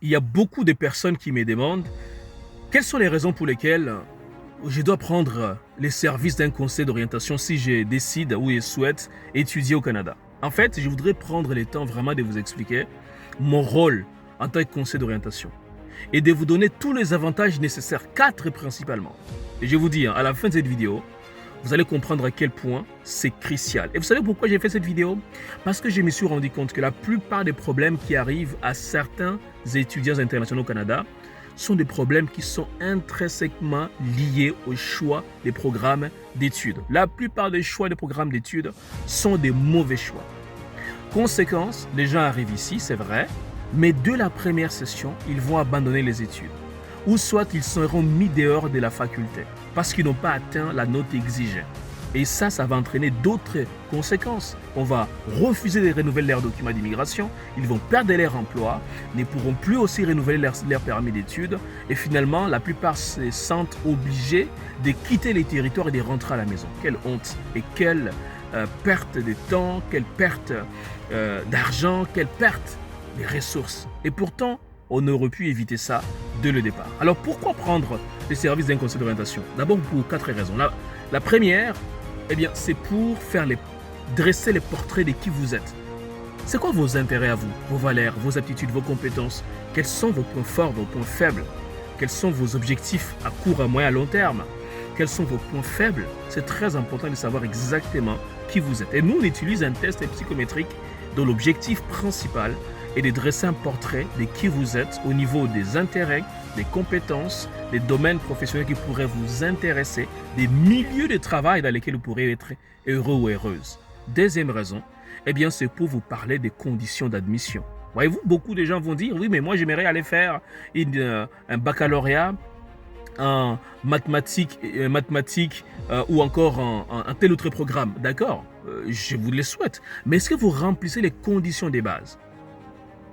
Il y a beaucoup de personnes qui me demandent quelles sont les raisons pour lesquelles je dois prendre les services d'un conseil d'orientation si je décide ou je souhaite étudier au Canada. En fait, je voudrais prendre le temps vraiment de vous expliquer mon rôle en tant que conseiller d'orientation et de vous donner tous les avantages nécessaires, 4 principalement. Et je vous dis, à la fin de cette vidéo, vous allez comprendre à quel point c'est crucial. Et vous savez pourquoi j'ai fait cette vidéo? Parce que je me suis rendu compte que la plupart des problèmes qui arrivent à certains étudiants internationaux au Canada sont des problèmes qui sont intrinsèquement liés au choix des programmes d'études. La plupart des choix des programmes d'études sont des mauvais choix. Conséquence, les gens arrivent ici, c'est vrai, mais dès la première session, ils vont abandonner les études. Ou soit ils seront mis dehors de la faculté parce qu'ils n'ont pas atteint la note exigée. Et ça va entraîner d'autres conséquences. On va refuser de renouveler leurs documents d'immigration, ils vont perdre leur emploi, ne pourront plus aussi renouveler leur permis d'études et finalement, la plupart se sentent obligés de quitter les territoires et de rentrer à la maison. Quelle honte et quelle perte de temps, quelle perte d'argent, quelle perte de ressources. Et pourtant, on aurait pu éviter ça dès le départ. Alors pourquoi prendre les services d'un conseil d'orientation? D'abord pour 4 raisons. La première, eh bien, c'est pour dresser les portraits de qui vous êtes. C'est quoi vos intérêts à vous, vos valeurs, vos aptitudes, vos compétences? Quels sont vos points forts, vos points faibles? Quels sont vos objectifs à court, à moyen, à long terme? Quels sont vos points faibles? C'est très important de savoir exactement qui vous êtes. Et nous, on utilise un test psychométrique dont l'objectif principal est de dresser un portrait de qui vous êtes au niveau des intérêts, des compétences, des domaines professionnels qui pourraient vous intéresser, des milieux de travail dans lesquels vous pourrez être heureux ou heureuse. Deuxième raison, eh bien, c'est pour vous parler des conditions d'admission. Voyez-vous, beaucoup de gens vont dire, oui, mais moi, j'aimerais aller faire un baccalauréat en mathématiques ou encore un tel autre programme. D'accord, je vous le souhaite. Mais est-ce que vous remplissez les conditions des bases?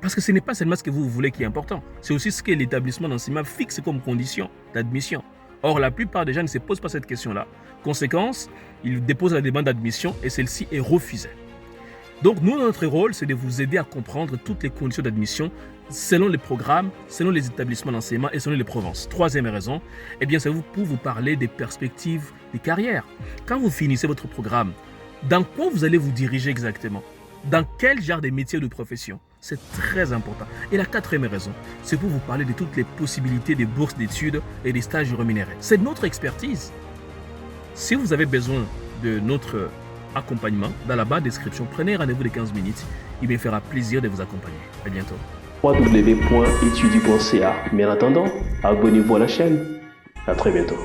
Parce que ce n'est pas seulement ce que vous voulez qui est important, c'est aussi ce que l'établissement d'enseignement fixe comme condition d'admission. Or, la plupart des gens ne se posent pas cette question-là. Conséquence, ils déposent la demande d'admission et celle-ci est refusée. Donc, nous, notre rôle, c'est de vous aider à comprendre toutes les conditions d'admission selon les programmes, selon les établissements d'enseignement et selon les provinces. Troisième raison, eh bien, c'est pour vous parler des perspectives de carrière. Quand vous finissez votre programme, dans quoi vous allez vous diriger exactement? Dans quel genre de métier ou de profession? C'est très important. Et la quatrième raison, c'est pour vous parler de toutes les possibilités de bourses d'études et des stages rémunérés. C'est notre expertise. Si vous avez besoin de notre accompagnement, dans la barre de description, prenez rendez-vous de 15 minutes. Il me fera plaisir de vous accompagner. À bientôt. www.etudie.ca. Mais en attendant, abonnez-vous à la chaîne. À très bientôt.